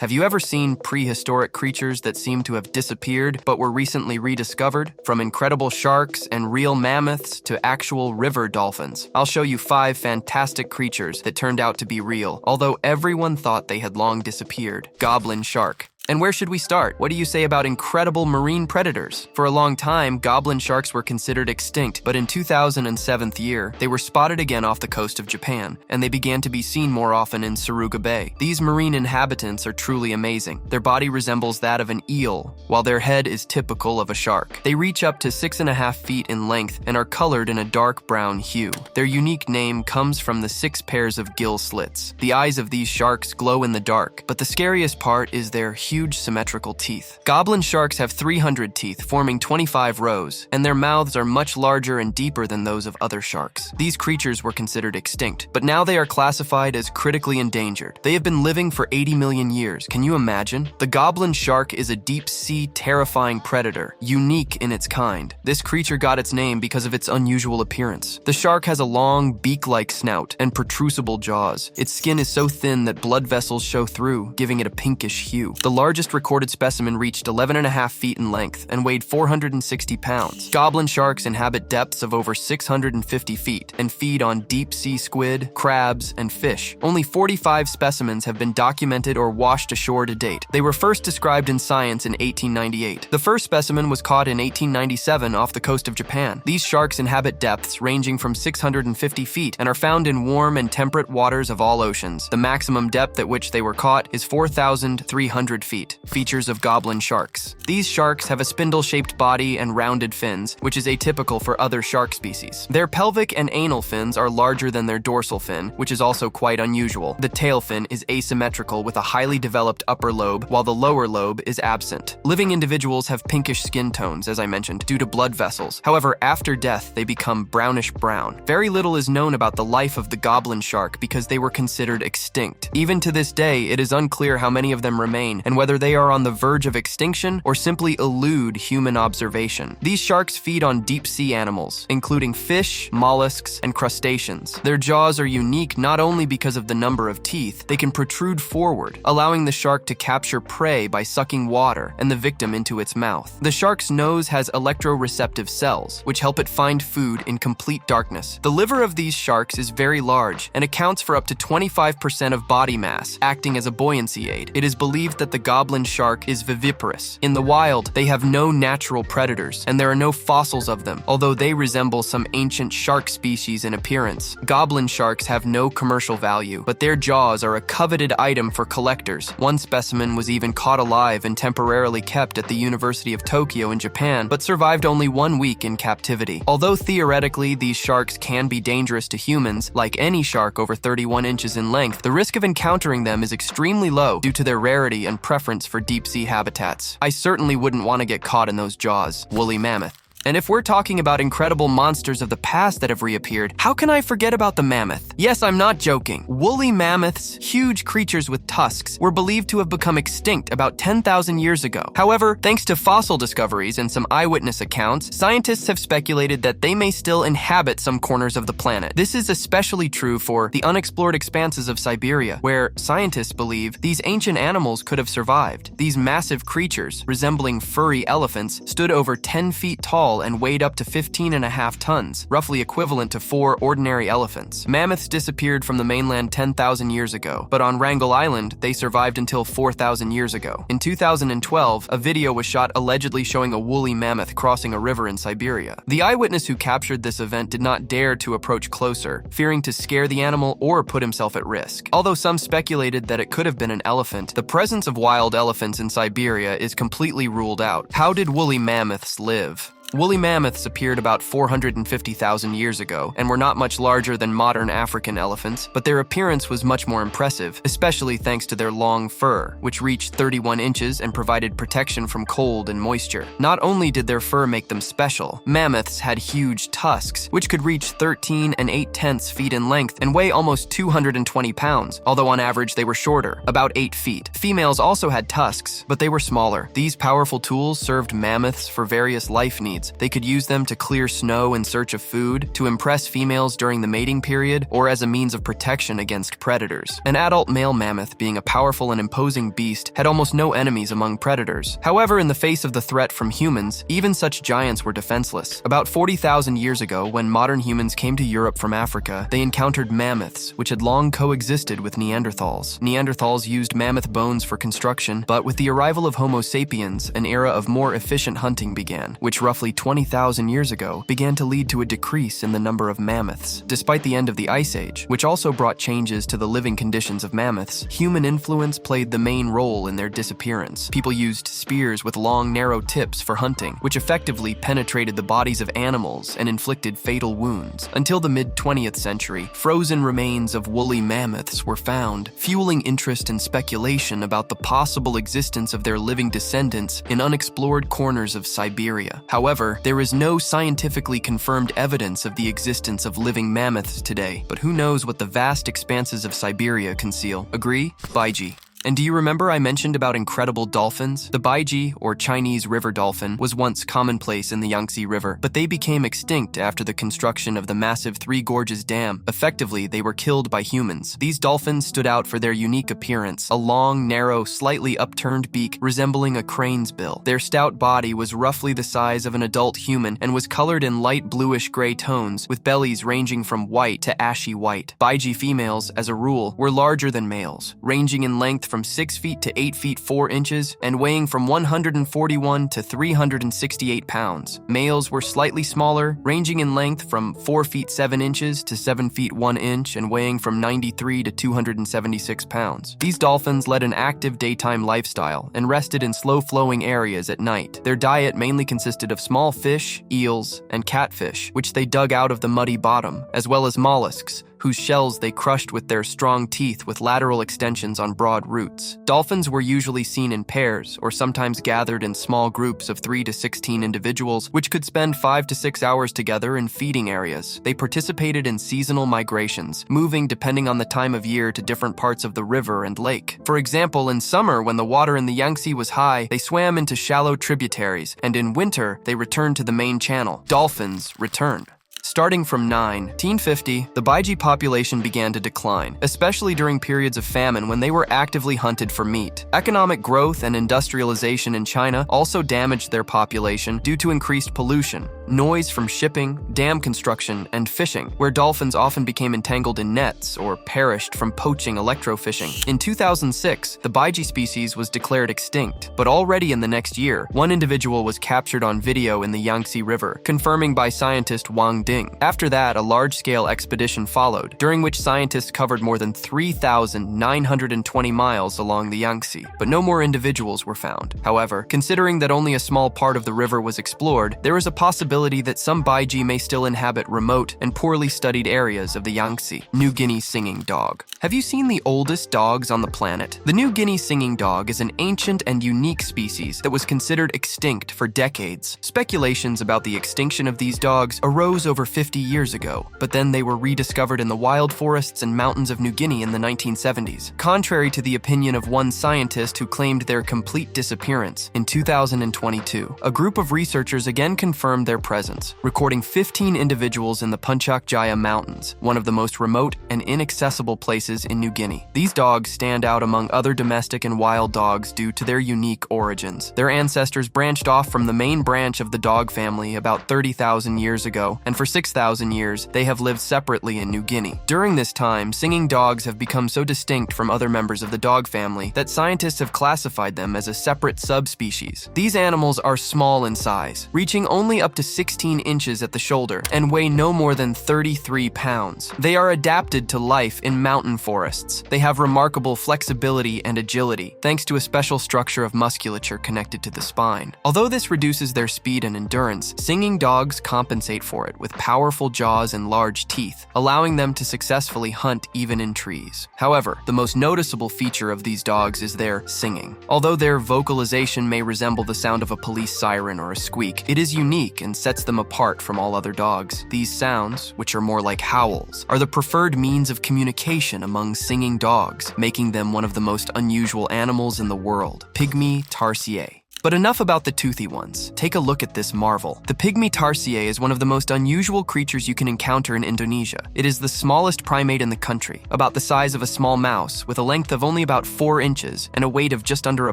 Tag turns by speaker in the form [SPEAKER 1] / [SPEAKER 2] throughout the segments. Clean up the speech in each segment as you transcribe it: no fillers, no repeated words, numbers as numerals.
[SPEAKER 1] Have you ever seen prehistoric creatures that seem to have disappeared but were recently rediscovered? From incredible sharks and real mammoths to actual river dolphins. I'll show you 5 fantastic creatures that turned out to be real, although everyone thought they had long disappeared. Goblin Shark. And where should we start? What do you say about incredible marine predators? For a long time, goblin sharks were considered extinct, but in 2007 they were spotted again off the coast of Japan, and they began to be seen more often in Suruga Bay. These marine inhabitants are truly amazing. Their body resembles that of an eel, while their head is typical of a shark. They reach up to 6.5 feet in length and are colored in a dark brown hue. Their unique name comes from the 6 pairs of gill slits. The eyes of these sharks glow in the dark, but the scariest part is their huge symmetrical teeth. Goblin sharks have 300 teeth, forming 25 rows, and their mouths are much larger and deeper than those of other sharks. These creatures were considered extinct, but now they are classified as critically endangered. They have been living for 80 million years. Can you imagine? The goblin shark is a deep-sea, terrifying predator, unique in its kind. This creature got its name because of its unusual appearance. The shark has a long, beak-like snout and protrusible jaws. Its skin is so thin that blood vessels show through, giving it a pinkish hue. The largest recorded specimen reached 11.5 feet in length and weighed 460 pounds. Goblin sharks inhabit depths of over 650 feet and feed on deep-sea squid, crabs, and fish. Only 45 specimens have been documented or washed ashore to date. They were first described in Science in 1898. The first specimen was caught in 1897 off the coast of Japan. These sharks inhabit depths ranging from 650 feet and are found in warm and temperate waters of all oceans. The maximum depth at which they were caught is 4,300 feet. Features of goblin sharks. These sharks have a spindle-shaped body and rounded fins, which is atypical for other shark species. Their pelvic and anal fins are larger than their dorsal fin, which is also quite unusual. The tail fin is asymmetrical with a highly developed upper lobe, while the lower lobe is absent. Living individuals have pinkish skin tones, as I mentioned, due to blood vessels. However, after death, they become brownish-brown. Very little is known about the life of the goblin shark because they were considered extinct. Even to this day, it is unclear how many of them remain and whether they are on the verge of extinction or simply elude human observation. These sharks feed on deep-sea animals, including fish, mollusks, and crustaceans. Their jaws are unique not only because of the number of teeth, they can protrude forward, allowing the shark to capture prey by sucking water and the victim into its mouth. The shark's nose has electroreceptive cells, which help it find food in complete darkness. The liver of these sharks is very large and accounts for up to 25% of body mass, acting as a buoyancy aid. It is believed that the goblin shark is viviparous. In the wild, they have no natural predators, and there are no fossils of them, although they resemble some ancient shark species in appearance. Goblin sharks have no commercial value, but their jaws are a coveted item for collectors. One specimen was even caught alive and temporarily kept at the University of Tokyo in Japan, but survived only 1 week in captivity. Although theoretically these sharks can be dangerous to humans, like any shark over 31 inches in length, the risk of encountering them is extremely low due to their rarity and preference for deep-sea habitats. I certainly wouldn't want to get caught in those jaws. Woolly mammoth. And if we're talking about incredible monsters of the past that have reappeared, how can I forget about the mammoth? Yes, I'm not joking. Woolly mammoths, huge creatures with tusks, were believed to have become extinct about 10,000 years ago. However, thanks to fossil discoveries and some eyewitness accounts, scientists have speculated that they may still inhabit some corners of the planet. This is especially true for the unexplored expanses of Siberia, where scientists believe these ancient animals could have survived. These massive creatures, resembling furry elephants, stood over 10 feet tall and weighed up to 15.5 tons, roughly equivalent to 4 ordinary elephants. Mammoths disappeared from the mainland 10,000 years ago, but on Wrangel Island, they survived until 4,000 years ago. In 2012, a video was shot allegedly showing a woolly mammoth crossing a river in Siberia. The eyewitness who captured this event did not dare to approach closer, fearing to scare the animal or put himself at risk. Although some speculated that it could have been an elephant, the presence of wild elephants in Siberia is completely ruled out. How did woolly mammoths live? Woolly mammoths appeared about 450,000 years ago and were not much larger than modern African elephants, but their appearance was much more impressive, especially thanks to their long fur, which reached 31 inches and provided protection from cold and moisture. Not only did their fur make them special, mammoths had huge tusks, which could reach 13 and 8/10 feet in length and weigh almost 220 pounds, although on average they were shorter, about 8 feet. Females also had tusks, but they were smaller. These powerful tools served mammoths for various life needs, periods. They could use them to clear snow in search of food, to impress females during the mating period, or as a means of protection against predators. An adult male mammoth, being a powerful and imposing beast, had almost no enemies among predators. However, in the face of the threat from humans, even such giants were defenseless. About 40,000 years ago, when modern humans came to Europe from Africa, they encountered mammoths, which had long coexisted with Neanderthals. Neanderthals used mammoth bones for construction, but with the arrival of Homo sapiens, an era of more efficient hunting began, which roughly 20,000 years ago began to lead to a decrease in the number of mammoths. Despite the end of the Ice Age, which also brought changes to the living conditions of mammoths, human influence played the main role in their disappearance. People used spears with long, narrow tips for hunting, which effectively penetrated the bodies of animals and inflicted fatal wounds. Until the mid-20th century, frozen remains of woolly mammoths were found, fueling interest and speculation about the possible existence of their living descendants in unexplored corners of Siberia. However, there is no scientifically confirmed evidence of the existence of living mammoths today, but who knows what the vast expanses of Siberia conceal. Agree? Baiji. And do you remember I mentioned about incredible dolphins? The Baiji, or Chinese river dolphin, was once commonplace in the Yangtze River, but they became extinct after the construction of the massive Three Gorges Dam. Effectively, they were killed by humans. These dolphins stood out for their unique appearance, a long, narrow, slightly upturned beak resembling a crane's bill. Their stout body was roughly the size of an adult human and was colored in light bluish-gray tones, with bellies ranging from white to ashy white. Baiji females, as a rule, were larger than males, ranging in length from 6 feet to 8 feet 4 inches and weighing from 141 to 368 pounds. Males were slightly smaller, ranging in length from 4 feet 7 inches to 7 feet 1 inch and weighing from 93 to 276 pounds. These dolphins led an active daytime lifestyle and rested in slow-flowing areas at night. Their diet mainly consisted of small fish, eels, and catfish, which they dug out of the muddy bottom, as well as mollusks, whose shells they crushed with their strong teeth with lateral extensions on broad roots. Dolphins were usually seen in pairs, or sometimes gathered in small groups of 3 to 16 individuals, which could spend 5 to 6 hours together in feeding areas. They participated in seasonal migrations, moving depending on the time of year to different parts of the river and lake. For example, in summer, when the water in the Yangtze was high, they swam into shallow tributaries, and in winter, they returned to the main channel. Dolphins Return. Starting from 1950, the Baiji population began to decline, especially during periods of famine when they were actively hunted for meat. Economic growth and industrialization in China also damaged their population due to increased pollution, noise from shipping, dam construction, and fishing, where dolphins often became entangled in nets or perished from poaching electrofishing. In 2006, the Baiji species was declared extinct, but already in the next year, one individual was captured on video in the Yangtze River, confirming by scientist Wang Ding. After that, a large-scale expedition followed, during which scientists covered more than 3,920 miles along the Yangtze, but no more individuals were found. However, considering that only a small part of the river was explored, there is a possibility that some Baiji may still inhabit remote and poorly studied areas of the Yangtze. New Guinea Singing Dog. Have you seen the oldest dogs on the planet? The New Guinea Singing Dog is an ancient and unique species that was considered extinct for decades. Speculations about the extinction of these dogs arose over 50 years ago, but then they were rediscovered in the wild forests and mountains of New Guinea in the 1970s. Contrary to the opinion of one scientist who claimed their complete disappearance, in 2022, a group of researchers again confirmed their presence, recording 15 individuals in the Puncak Jaya Mountains, one of the most remote and inaccessible places in New Guinea. These dogs stand out among other domestic and wild dogs due to their unique origins. Their ancestors branched off from the main branch of the dog family about 30,000 years ago, and for 6,000 years, they have lived separately in New Guinea. During this time, singing dogs have become so distinct from other members of the dog family that scientists have classified them as a separate subspecies. These animals are small in size, reaching only up to 16 inches at the shoulder and weigh no more than 33 pounds. They are adapted to life in mountain forests. They have remarkable flexibility and agility, thanks to a special structure of musculature connected to the spine. Although this reduces their speed and endurance, singing dogs compensate for it with powerful jaws and large teeth, allowing them to successfully hunt even in trees. However, the most noticeable feature of these dogs is their singing. Although their vocalization may resemble the sound of a police siren or a squeak, it is unique and sets them apart from all other dogs. These sounds, which are more like howls, are the preferred means of communication among singing dogs, making them one of the most unusual animals in the world. Pygmy Tarsier. But enough about the toothy ones. Take a look at this marvel. The Pygmy Tarsier is one of the most unusual creatures you can encounter in Indonesia. It is the smallest primate in the country, about the size of a small mouse, with a length of only about 4 inches and a weight of just under a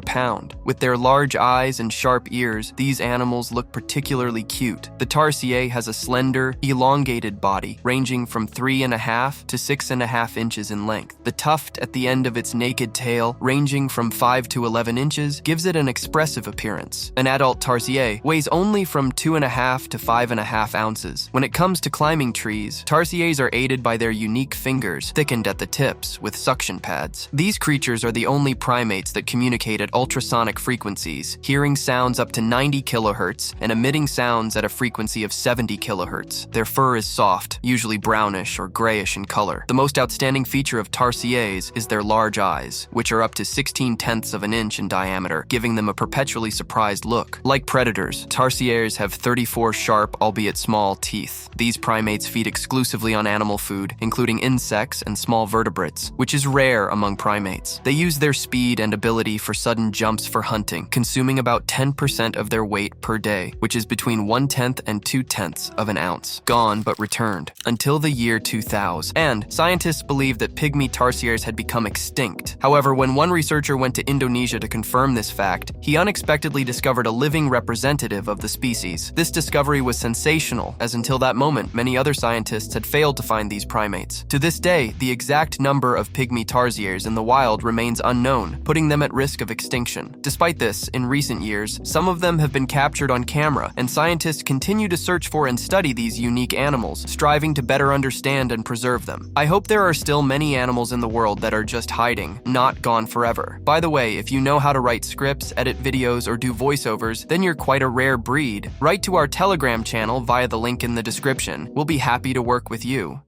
[SPEAKER 1] pound. With their large eyes and sharp ears, these animals look particularly cute. The Tarsier has a slender, elongated body, ranging from 3.5 to 6.5 inches in length. The tuft at the end of its naked tail, ranging from 5 to 11 inches, gives it an expressive appearance. An adult Tarsier weighs only from 2.5 to 5.5 ounces. When it comes to climbing trees, Tarsiers are aided by their unique fingers, thickened at the tips with suction pads. These creatures are the only primates that communicate at ultrasonic frequencies, hearing sounds up to 90 kilohertz and emitting sounds at a frequency of 70 kilohertz. Their fur is soft, usually brownish or grayish in color. The most outstanding feature of Tarsiers is their large eyes, which are up to 16/10 of an inch in diameter, giving them a perpetually surprised look. Like predators, Tarsiers have 34 sharp, albeit small, teeth. These primates feed exclusively on animal food, including insects and small vertebrates, which is rare among primates. They use their speed and ability for sudden jumps for hunting, consuming about 10% of their weight per day, which is between 1/10 and 2/10 of an ounce, gone but returned, until the year 2000. And scientists believe that Pygmy Tarsiers had become extinct. However, when one researcher went to Indonesia to confirm this fact, he unexpectedly discovered a living representative of the species. This discovery was sensational, as until that moment, many other scientists had failed to find these primates. To this day, the exact number of Pygmy Tarsiers in the wild remains unknown, putting them at risk of extinction. Despite this, in recent years, some of them have been captured on camera, and scientists continue to search for and study these unique animals, striving to better understand and preserve them. I hope there are still many animals in the world that are just hiding, not gone forever. By the way, if you know how to write scripts, edit videos, or do voiceovers, then you're quite a rare breed. Write to our Telegram channel via the link in the description. We'll be happy to work with you.